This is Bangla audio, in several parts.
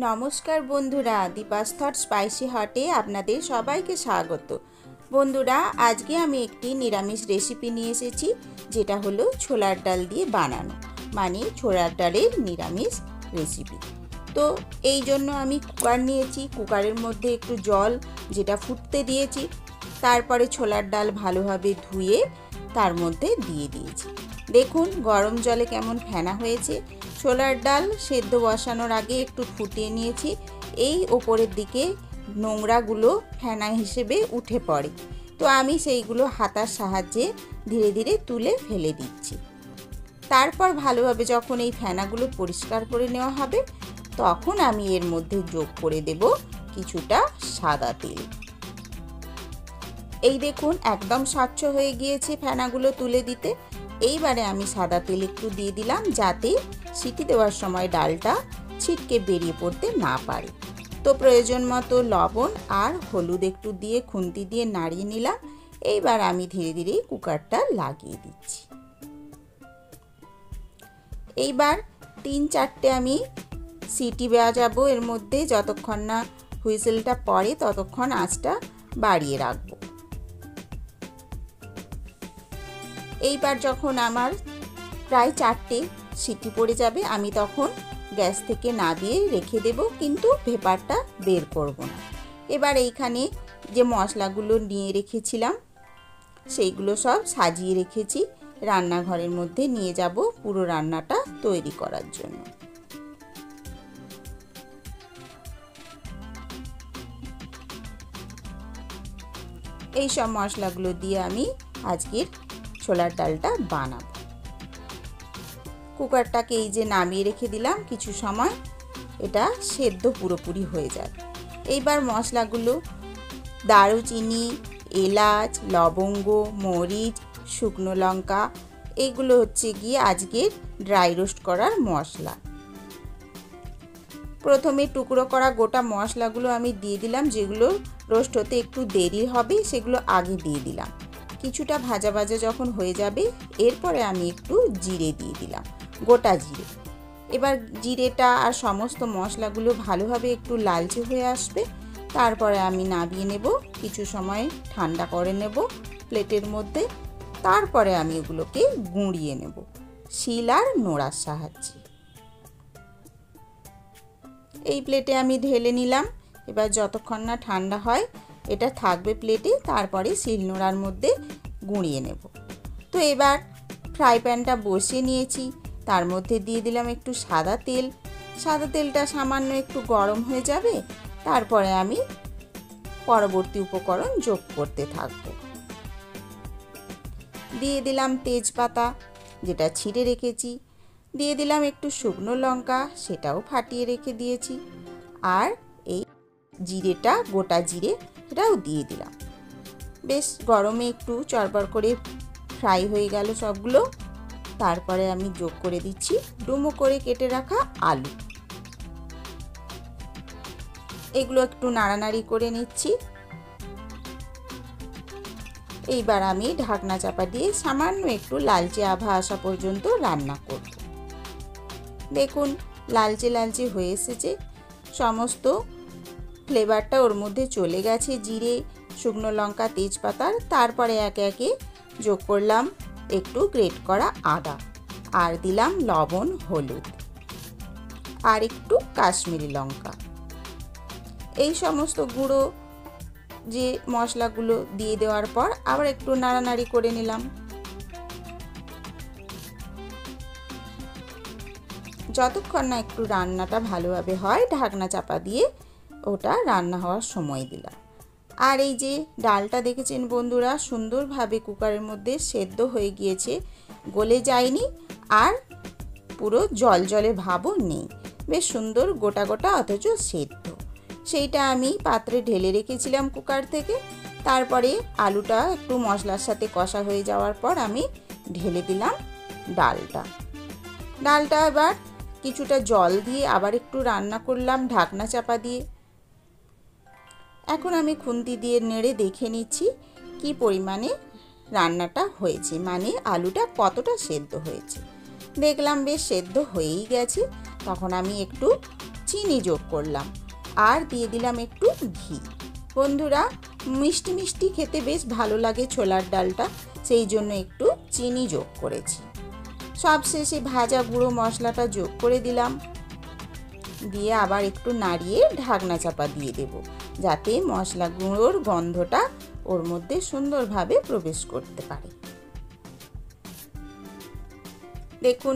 নমস্কার বন্ধুরা, দীপাস থট স্পাইসি হটে আপনাদের সবাইকে স্বাগত। বন্ধুরা, আজকে আমি একটি নিরামিষ রেসিপি নিয়ে এসেছি, যেটা হলো ছোলার ডাল দিয়ে বানানো, মানে ছোলার ডালের নিরামিষ রেসিপি। তো এই জন্য আমি কুকার নিয়েছি, কুকারের মধ্যে একটু জল যেটা ফুটতে দিয়েছি, তারপরে ছোলার ডাল ভালোভাবে ধুয়ে তার মধ্যে দিয়ে দিয়েছি। দেখুন গরম জলে কেমন ফেনা হয়েছে। ছোলার ডাল সেদ্ধ বসানোর আগে একটু ফুটিয়ে নিয়েছি, এই ওপরের দিকে নোংরাগুলো ফেনা হিসেবে উঠে পড়ে, তো আমি সেইগুলো হাতার সাহায্যে ধীরে ধীরে তুলে ফেলে দিচ্ছি। তারপর ভালোভাবে যখন এই ফেনাগুলো পরিষ্কার করে নেওয়া হবে, তখন আমি এর মধ্যে যোগ করে দেব কিছুটা সাদা তেল। এই দেখুন একদম স্বচ্ছ হয়ে গিয়েছে ফেনাগুলো তুলে দিতে। এইবারে আমি সাদা তেল একটু দিয়ে দিলাম, যাতে সিটি দেওয়ার সময় ডালটা ছিটকে বেরিয়ে পড়তে না পারে। তো প্রয়োজন মতো লবণ আর হলুদ একটু দিয়ে খুন্তি দিয়ে নাড়িয়ে নিলাম। এইবার আমি ধীরে ধীরে কুকারটা লাগিয়ে দিচ্ছি। এইবার 3-4টে আমি সিটি বাজাবো এর মধ্যে, যতক্ষণ না হুইসেলটা পড়ে ততক্ষণ আঁচটা বাড়িয়ে রাখবো। এইবার যখন আমার প্রায় 4টে সিটি পড়ে যাবে, আমি তখন গ্যাস থেকে নামিয়ে রেখে দেব, কিন্তু ভেপারটা বের করব না। এবার এইখানে যে মশলাগুলো নিয়ে রেখেছিলাম সেইগুলো সব সাজিয়ে রেখেছি, রান্নাঘরের মধ্যে নিয়ে যাব পুরো রান্নাটা তৈরি করার জন্য। এই সব মশলাগুলো দিয়ে আমি আজকের ছোলার ডালটা বানাবো। কুকারটাকে এই যে নামিয়ে রেখে দিলাম, কিছু সময় এটা সেদ্ধ পুরোপুরি হয়ে যাবে। এইবার মশলাগুলো দারুচিনি, এলাচ, লবঙ্গ, মরিচ, শুকনো লঙ্কা, এইগুলো হচ্ছে গিয়ে আজকের ড্রাই রোস্ট করার মশলা। প্রথমে টুকরো করা গোটা মশলাগুলো আমি দিয়ে দিলাম, যেগুলো রোস্ট হতে একটু দেরি হবে সেগুলো আগে দিয়ে দিলাম। কিছুটা ভাজা ভাজা যখন হয়ে যাবে, এরপরে আমি একটু জিরে দিয়ে দিলাম, গোটা জিরে। এবার জিরেটা আর সমস্ত মশলাগুলো ভালোভাবে একটু লালচে হয়ে আসবে, তারপরে আমি নামিয়ে নেব, কিছু সময় ঠান্ডা করে নেব প্লেটের মধ্যে। তারপরে আমি এগুলোকে গুঁড়িয়ে নেব শিল আর নোড়ার সাহায্যে। এই প্লেটে আমি ঢেলে নিলাম। এবার যতক্ষণ না ঠান্ডা হয় এটা থাকবে প্লেটে, তারপরে শিলনোড়ার মধ্যে গুঁড়িয়ে নেব। তো এবার ফ্রাই প্যানটা বসিয়ে নিয়েছি, তার মধ্যে দিয়ে দিলাম একটু সাদা তেল। সাদা তেলটা সামান্য একটু গরম হয়ে যাবে, তারপরে আমি পরবর্তী উপকরণ যোগ করতে থাকব। দিয়ে দিলাম তেজপাতা, যেটা ছিঁড়ে রেখেছি, দিয়ে দিলাম একটু শুকনো লঙ্কা, সেটাও ফাটিয়ে রেখে দিয়েছি, আর এই জিরেটা, গোটা জিরে, এটাও দিয়ে দিলাম। বেশ গরমে একটু চড়বড় করে ফ্রাই হয়ে গেল সবগুলো। তারপরে আমি যোগ করে দিচ্ছি ডুমো করে কেটে রাখা আলু। এগুলো একটু নাড়ানাড়ি করে নিচ্ছি। এইবার আমি ঢাকনা চাপা দিয়ে সামান্য একটু লালচে আভা আসা পর্যন্ত রান্না করব। দেখুন লালচে লালচে হয়ে এসেছে, সমস্ত ফ্লেভারটা ওর মধ্যে চলে গেছে জিরে, শুকনো লঙ্কা, তেজপাতার। তারপরে একে একে যোগ করলাম একটু গ্রেট করা আদা, আর দিলাম লবণ, হলুদ, আর একটু কাশ্মীরি লঙ্কা। এই সমস্ত গুঁড়ো যে মশলাগুলো দিয়ে দেওয়ার পর আবার একটু নাড়ানাড়ি করে নিলাম। যতক্ষণ না একটু রান্নাটা ভালোভাবে হয়, ঢাকনা চাপা দিয়ে ওটা রান্না হওয়ার সময় দিলাম। আর এই যে ডালটা দেখেছেন বন্ধুরা, সুন্দরভাবে কুকারের মধ্যে সেদ্ধ হয়ে গিয়েছে, গলে যায়নি, আর পুরো জল জলে ভাবও নেই, বেশ সুন্দর গোটা গোটা অথচ সেদ্ধ। সেইটা আমি পাত্রে ঢেলে রেখেছিলাম কুকার থেকে। তারপরে আলুটা একটু মশলার সাথে কষা হয়ে যাওয়ার পর আমি ঢেলে দিলাম ডালটা এবার কিছুটা জল দিয়ে আবার একটু রান্না করলাম ঢাকনা চাপা দিয়ে। এখন আমি খুন্তি দিয়ে নেড়ে দেখে নিচ্ছি কি পরিমাণে রান্নাটা হয়েছে, মানে আলুটা কতটা সেদ্ধ হয়েছে। দেখলাম বেশ সেদ্ধ হয়েই গেছে। তখন আমি একটু চিনি যোগ করলাম আর দিয়ে দিলাম একটু ঘি। বন্ধুরা, মিষ্টি মিষ্টি খেতে বেশ ভালো লাগে ছোলার ডালটা, সেই জন্য একটু চিনি যোগ করেছি। সবশেষে ভাজা গুঁড়ো মশলাটা যোগ করে দিলাম, দিয়ে আবার একটু নাড়িয়ে ঢাকনা চাপা দিয়ে দেব, যাতে মশলা গুঁড়োর গন্ধটা ওর মধ্যে সুন্দরভাবে প্রবেশ করতে পারে। দেখুন,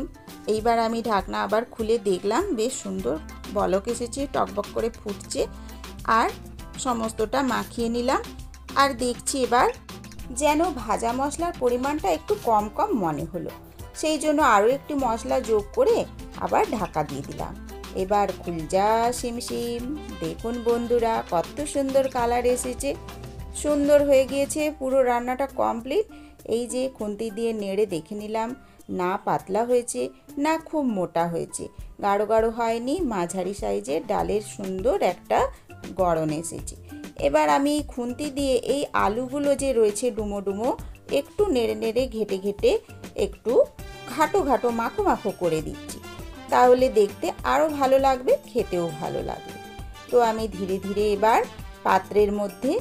এইবার আমি ঢাকনা আবার খুলে দেখলাম, বেশ সুন্দর বলক এসেছে, টকবক করে ফুটছে। আর সমস্তটা মাখিয়ে নিলাম, আর দেখছি এবার যেন ভাজা মশলার পরিমাণটা একটু কম কম মনে হলো, সেই জন্য আরও একটু মশলা যোগ করে আবার ঢাকা দিয়ে দিলাম। এবার খুলজা শিমশিম। দেখুন বন্ধুরা, কত সুন্দর কালার এসেছে, সুন্দর হয়ে গিয়েছে, পুরো রান্নাটা কমপ্লিট। এই যে খুন্তি দিয়ে নেড়ে দেখে নিলাম, না পাতলা হয়েছে না খুব মোটা হয়েছে, গাঢ় গাঢ় হয়নি, মাঝারি সাইজের ডালের সুন্দর একটা গড়ন এসেছে। এবার আমি খুন্তি দিয়ে এই আলুগুলো যে রয়েছে ডুমো ডুমো, একটু নেড়ে নেড়ে ঘেটে ঘেটে একটু ঘাটো ঘাটো মাখো মাখো করে দিচ্ছি, তাহলে দেখতে আরও ভালো লাগবে, খেতেও ভালো লাগবে। তো আমি ধীরে ধীরে এবার পাত্রের মধ্যে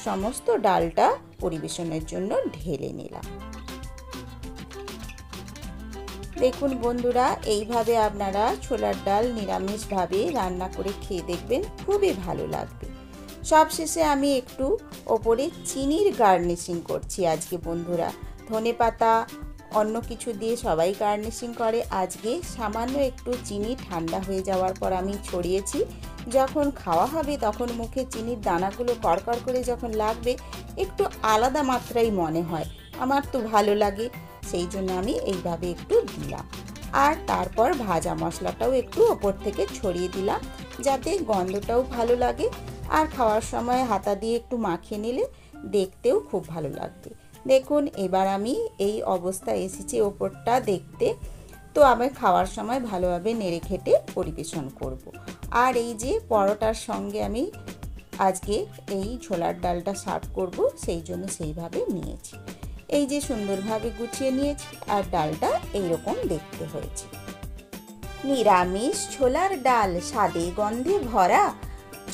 সমস্ত ডালটা পরিবেশনের জন্য ঢেলে নিলাম। দেখুন বন্ধুরা, এইভাবে আপনারা ছোলার ডাল নিরামিষভাবে রান্না করে খেয়ে দেখবেন, খুবই ভালো লাগবে। সবশেষে আমি একটু ওপরে চিনির গার্নিশিং করছি আজকে বন্ধুরা। ধনেপাতা অন্য কিছু দিয়ে সবাই গার্নিশিং করে, আজকে সামান্য একটু চিনি ঠান্ডা হয়ে যাওয়ার পর আমি ছড়িয়েছি। যখন খাওয়া হবে তখন মুখে চিনির দানাগুলো কড়কড় করে যখন লাগবে, একটু আলাদা মাত্রায় মনে হয়, আমার তো ভালো লাগে, সেই জন্য আমি এইভাবে একটু দিলাম। আর তারপর ভাজা মশলাটাও একটু ওপর থেকে ছড়িয়ে দিলাম, যাতে গন্ধটাও ভালো লাগে, আর খাওয়ার সময় হাতা দিয়ে একটু মাখিয়ে নিলে দেখতেও খুব ভালো লাগবে। দেখুন, এবার আমি এই অবস্থা এসেছে ওপরটা দেখতে, তো আমি খাওয়ার সময় ভালোভাবে নেড়ে খেটে পরিবেশন করব। আর এই যে পরোটার সঙ্গে আমি আজকে এই ছোলার ডালটা সার্ভ করব, সেই জন্য সেইভাবে নিয়েছি। এই যে সুন্দরভাবে গুছিয়ে নিয়েছি, আর ডালটা এইরকম দেখতে হয়েছে। নিরামিষ ছোলার ডাল স্বাদে গন্ধে ভরা,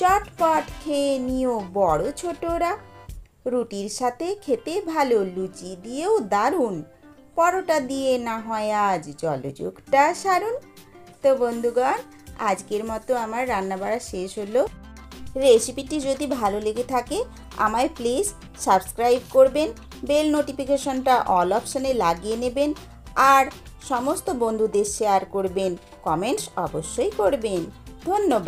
চটপট খেয়ে নিও বড় ছোটরা। রুটির সাথে খেতে ভালো, লুচি দিয়েও দারুণ, পরোটা দিয়ে না হয় আজ জলযোগটা সারুন। তো বন্ধুগণ, আজকের মতো আমার রান্নাবাড়া শেষ হলো। রেসিপিটি যদি ভালো লেগে থাকে আমায় প্লিজ সাবস্ক্রাইব করবেন, বেল নোটিফিকেশনটা অল অপশানে লাগিয়ে নেবেন, আর সমস্ত বন্ধুদের শেয়ার করবেন, কমেন্টস অবশ্যই করবেন। ধন্যবাদ।